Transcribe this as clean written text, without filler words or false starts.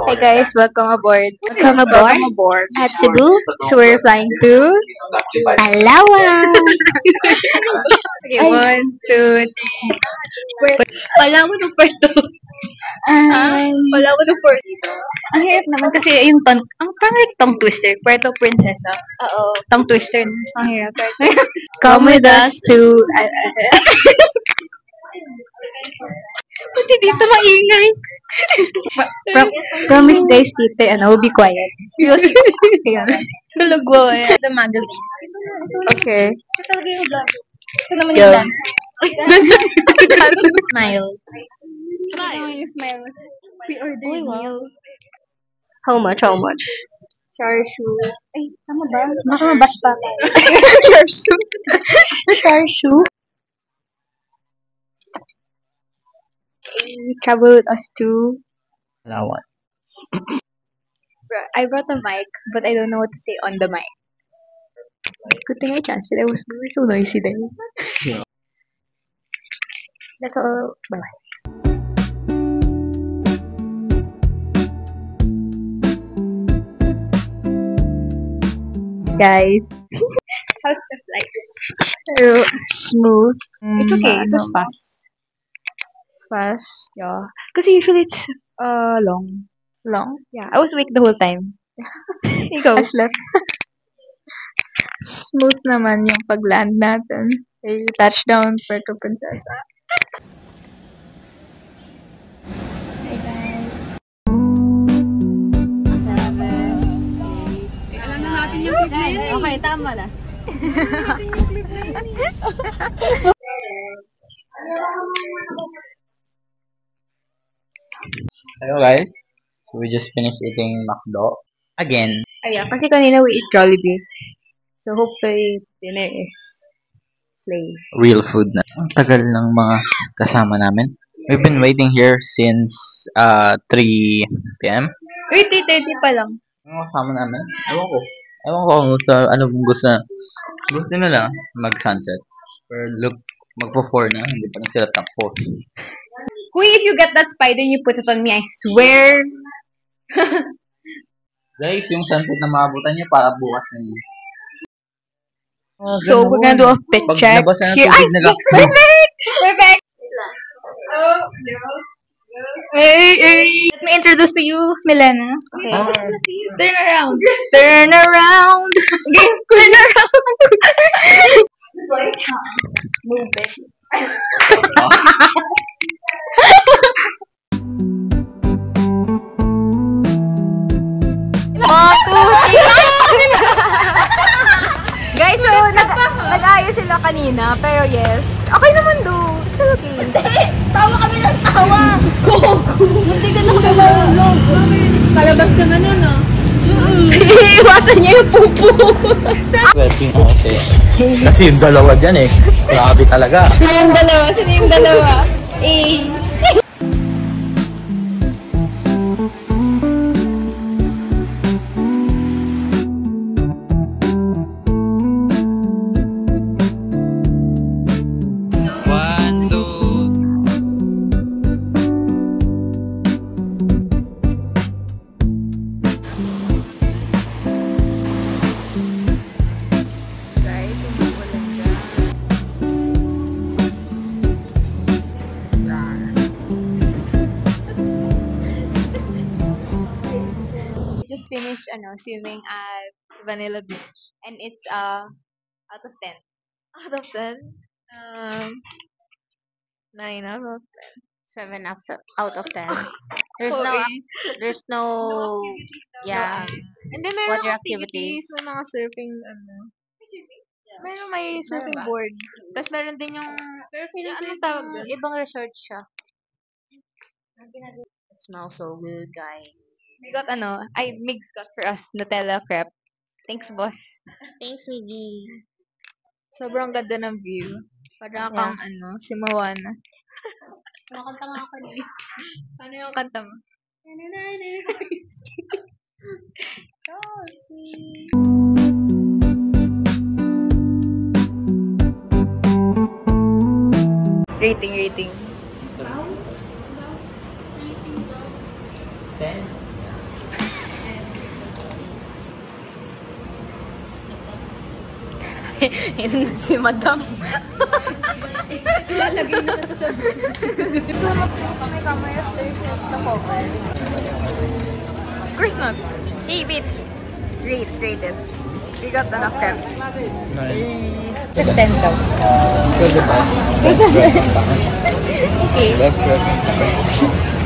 Hey guys, welcome aboard. Welcome aboard At Cebu. So we're flying to Palawan. Okay, 1, 2, 3. Palawan ng Puerto. Palawan ng Puerto. Ang hirap naman kasi yung ang pangit tongue twister. Puerto Princesa. Oo. Tongue twister. Ang hirap. Come with us to... Pati dito maingay. Promise guys, tita, we'll be quiet. We'll see. Tulog mo eh. The magazine. Okay. Ito talaga yung vlog. Ito naman Go. yung dance. Smile. Smile. Smile. We ordered Uy, wow. meal. How much? Charshu. Ay, tama ba? Baka mabash pa tayo. Charshu. Charshu. Travel with us to... Palawan. I brought a mic, but I don't know what to say on the mic. Good thing I transferred. We were so noisy then. Yeah. That's all. Bye. Guys, how's the flight? Smooth. It's okay. It was Ano, fast. fast. Yeah. Kasi usually it's long. Long. Yeah. I was awake the whole time. Ikaw? I slept. Smooth naman yung pag-land natin. Ay, touchdown, Puerto Princesa. Okay, tama na. Hello guys. So we just finished eating McDo. Again. Ayan, kasi kanina we eat Jollibee. So hopefully dinner is slay. Real food na. Ang tagal ng mga kasama namin. We've been waiting here since 3 p.m. Uy, 3:30 pa lang. Ang kasama namin. Ewan ko kung sa ano kung gusto nila mag-sunset. Pero look, magpo-4 na. Hindi pa na sila tapos. Uy, if you get that spider and you put it on me, I swear. Guys, yung sunset na maabutan niyo para bukas na yun. So, we're gonna do a fit Pag check. nabasa ng Here. tubig, Ay, nag- perfect! Perfect! Oh, no. Hey! Let me introduce to you, Milena. Okay. Ah. Turn around. Turn around. Okay, turn around. Move it. Guys, so nag-ayos sila kanina, pero yes. Okay naman do. It's okay. Tawa kami ng tawa. Gogo. Hindi ka nakalulog. Palabas ka na nun, no? Iiwasan niya yung pupo. Sweating ako kasi yung dalawa dyan eh. Grabe talaga. Sino yung dalawa? Sino yung dalawa? Eh. One, two. Guys, umuulan dyan. We just finished swimming at Vanilla Beach. And it's out of 10. Out of 10? 9 out of 7 out of 10. There's no Yeah. And then meron Water activities. activities. May mga surfing, may surfing board. Tapos meron din yung, pero feeling ko yung tawag doon. Ibang resort siya. It smells so good, guys. We got Migs got for us Nutella crepe. Thanks, boss. Thanks, Miggy. Sobrang ganda ng view. Parang kang si Moana. Nakanta nga ako niya. Ano yung kanta mo? Oh, sweet. Rating. 10? Yun na si Madam. Ilalagay na ito sa So, so may kamay if there's not the cover. Of course not. Hey, wait. Rate it. We got enough crabs. Nine. 10 daw. You're the best. Best rep ang takan. Okay. Best rep ang takan.